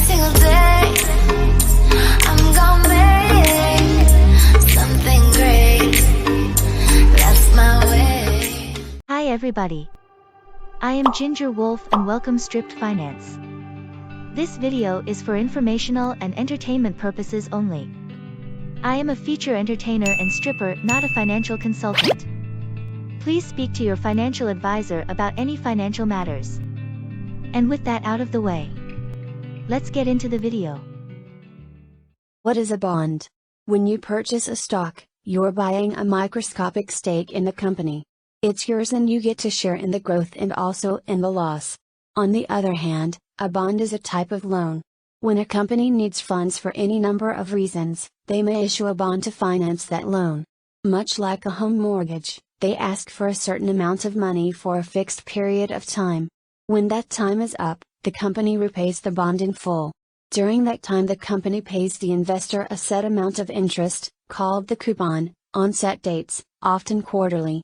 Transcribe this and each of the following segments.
single day I'm gonna make something great. That's my way. Hi everybody. I am Ginger Wolf and welcome Stripped Finance. This video is for informational and entertainment purposes only. I am a feature entertainer and stripper, not a financial consultant. Please speak to your financial advisor about any financial matters. And with that out of the way, let's get into the video. What is a bond? When you purchase a stock, you're buying a microscopic stake in the company. It's yours and you get to share in the growth and also in the loss. On the other hand, a bond is a type of loan. When a company needs funds for any number of reasons, they may issue a bond to finance that loan. Much like a home mortgage, they ask for a certain amount of money for a fixed period of time. When that time is up, the company repays the bond in full. During that time the company pays the investor a set amount of interest, called the coupon, on set dates, often quarterly.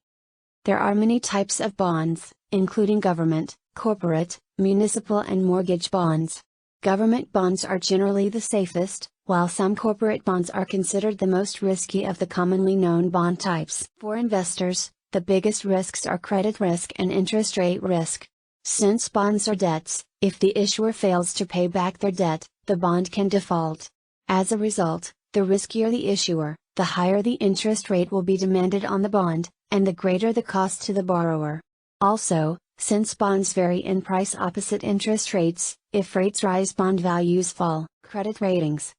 There are many types of bonds, including government, corporate, municipal and mortgage bonds. Government bonds are generally the safest, while some corporate bonds are considered the most risky of the commonly known bond types. For investors, the biggest risks are credit risk and interest rate risk. Since bonds are debts, if the issuer fails to pay back their debt, the bond can default. As a result, the riskier the issuer, the higher the interest rate will be demanded on the bond, and the greater the cost to the borrower. Also, since bonds vary in price opposite interest rates, if rates rise bond values fall. Credit ratings.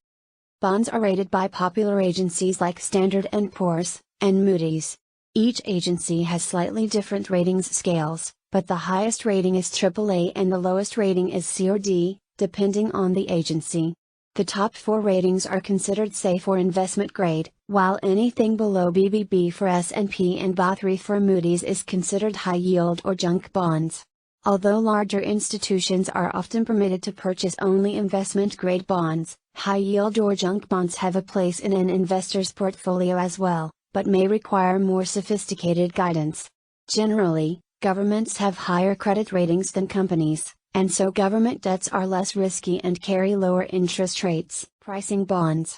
Bonds are rated by popular agencies like Standard & Poor's, and Moody's. Each agency has slightly different ratings scales, but the highest rating is AAA and the lowest rating is C or D, depending on the agency. The top 4 ratings are considered safe or investment grade, while anything below BBB for S&P and Ba3 for Moody's is considered high yield or junk bonds. Although larger institutions are often permitted to purchase only investment grade bonds, high yield or junk bonds have a place in an investor's portfolio as well, but may require more sophisticated guidance. Generally, governments have higher credit ratings than companies, and so government debts are less risky and carry lower interest rates. Pricing bonds.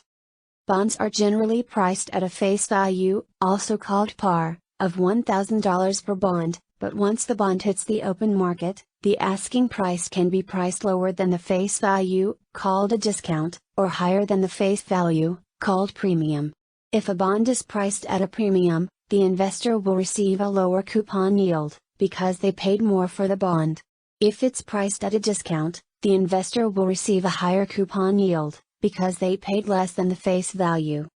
Bonds are generally priced at a face value, also called par, of $1,000 per bond, but once the bond hits the open market, the asking price can be priced lower than the face value, called a discount, or higher than the face value, called premium. If a bond is priced at a premium, the investor will receive a lower coupon yield, because they paid more for the bond. If it's priced at a discount, the investor will receive a higher coupon yield, because they paid less than the face value.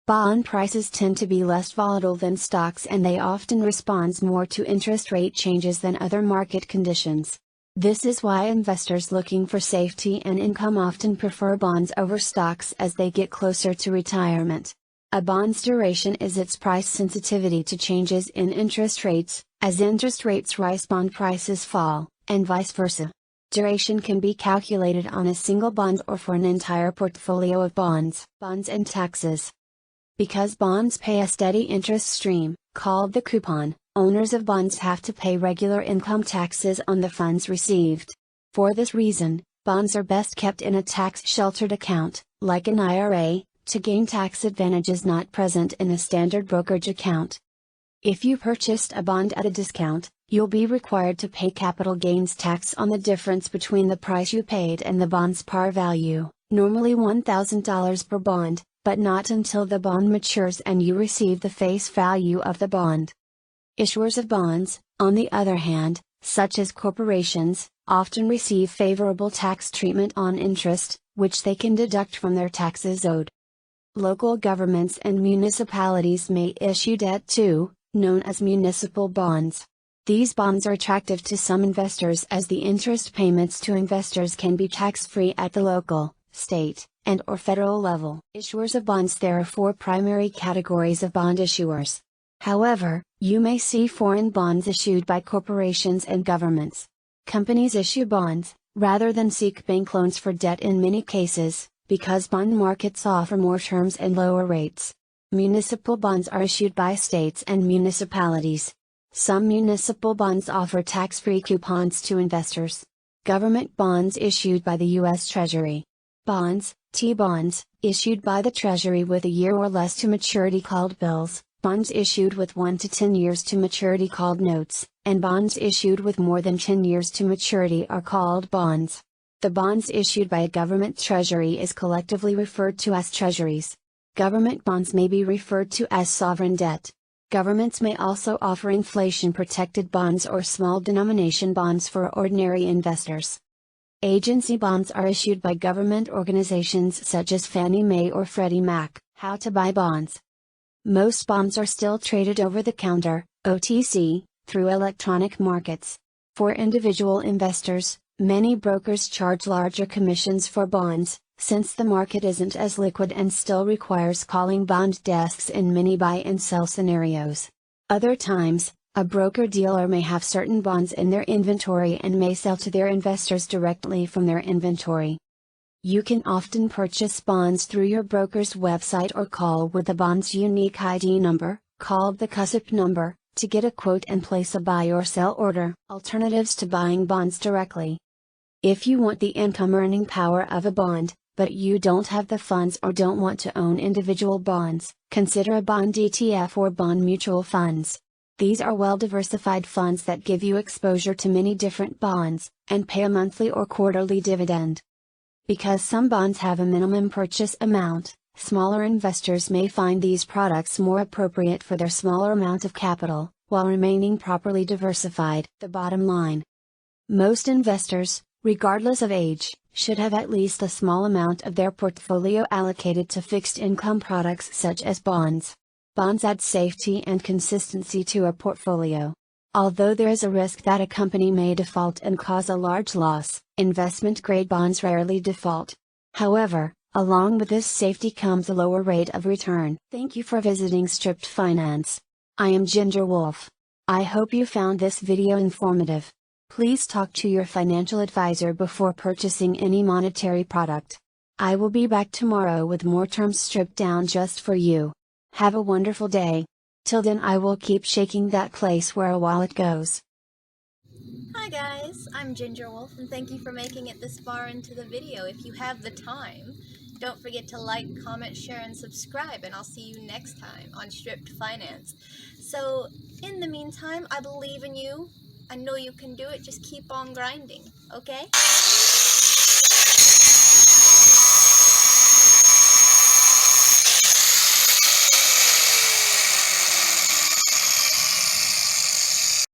Bond prices tend to be less volatile than stocks and they often respond more to interest rate changes than other market conditions. This is why investors looking for safety and income often prefer bonds over stocks as they get closer to retirement. A bond's duration is its price sensitivity to changes in interest rates. As interest rates rise, bond prices fall, and vice versa. Duration can be calculated on a single bond or for an entire portfolio of bonds. Bonds and taxes. Because bonds pay a steady interest stream, called the coupon, owners of bonds have to pay regular income taxes on the funds received. For this reason, bonds are best kept in a tax-sheltered account, like an IRA, to gain tax advantages not present in a standard brokerage account. If you purchased a bond at a discount, you'll be required to pay capital gains tax on the difference between the price you paid and the bond's par value, normally $1,000 per bond, but not until the bond matures and you receive the face value of the bond. Issuers of bonds, on the other hand, such as corporations, often receive favorable tax treatment on interest, which they can deduct from their taxes owed. Local governments and municipalities may issue debt too, known as municipal bonds. These bonds are attractive to some investors as the interest payments to investors can be tax-free at the local, state, and/or federal level. Issuers of bonds. There are 4 primary categories of bond issuers. However, you may see foreign bonds issued by corporations and governments. Companies issue bonds, rather than seek bank loans for debt in many cases, because bond markets offer more terms and lower rates. Municipal bonds are issued by states and municipalities. Some municipal bonds offer tax-free coupons to investors. Government bonds issued by the U.S. Treasury. Bonds, T-bonds, issued by the Treasury with a year or less to maturity called bills, bonds issued with 1 to 10 years to maturity called notes, and bonds issued with more than 10 years to maturity are called bonds. The bonds issued by a government treasury is collectively referred to as treasuries. Government bonds may be referred to as sovereign debt. Governments may also offer inflation-protected bonds or small denomination bonds for ordinary investors. Agency bonds are issued by government organizations such as Fannie Mae or Freddie Mac. How to buy bonds. Most bonds are still traded over the counter, OTC, through electronic markets. For individual investors, many brokers charge larger commissions for bonds, since the market isn't as liquid and still requires calling bond desks in many buy and sell scenarios. Other times, a broker-dealer may have certain bonds in their inventory and may sell to their investors directly from their inventory. You can often purchase bonds through your broker's website or call with the bond's unique ID number, called the CUSIP number, to get a quote and place a buy or sell order. Alternatives to buying bonds directly. If you want the income earning power of a bond, but you don't have the funds or don't want to own individual bonds, consider a bond ETF or bond mutual funds. These are well-diversified funds that give you exposure to many different bonds, and pay a monthly or quarterly dividend. Because some bonds have a minimum purchase amount, smaller investors may find these products more appropriate for their smaller amount of capital, while remaining properly diversified. The bottom line. Most investors, regardless of age, should have at least a small amount of their portfolio allocated to fixed income products such as bonds. Bonds add safety and consistency to a portfolio. Although there is a risk that a company may default and cause a large loss, investment-grade bonds rarely default. However, along with this safety comes a lower rate of return. Thank you for visiting Stripped Finance. I am Ginger Wolf. I hope you found this video informative. Please talk to your financial advisor before purchasing any monetary product. I will be back tomorrow with more terms stripped down just for you. Have a wonderful day. Till then, I will keep shaking that place where a wallet goes. Hi guys, I'm Ginger Wolf and thank you for making it this far into the video. If you have the time, don't forget to like, comment, share, and subscribe, and I'll see you next time on Stripped Finance. So, in the meantime, I believe in you. I know you can do it. Just keep on grinding, okay?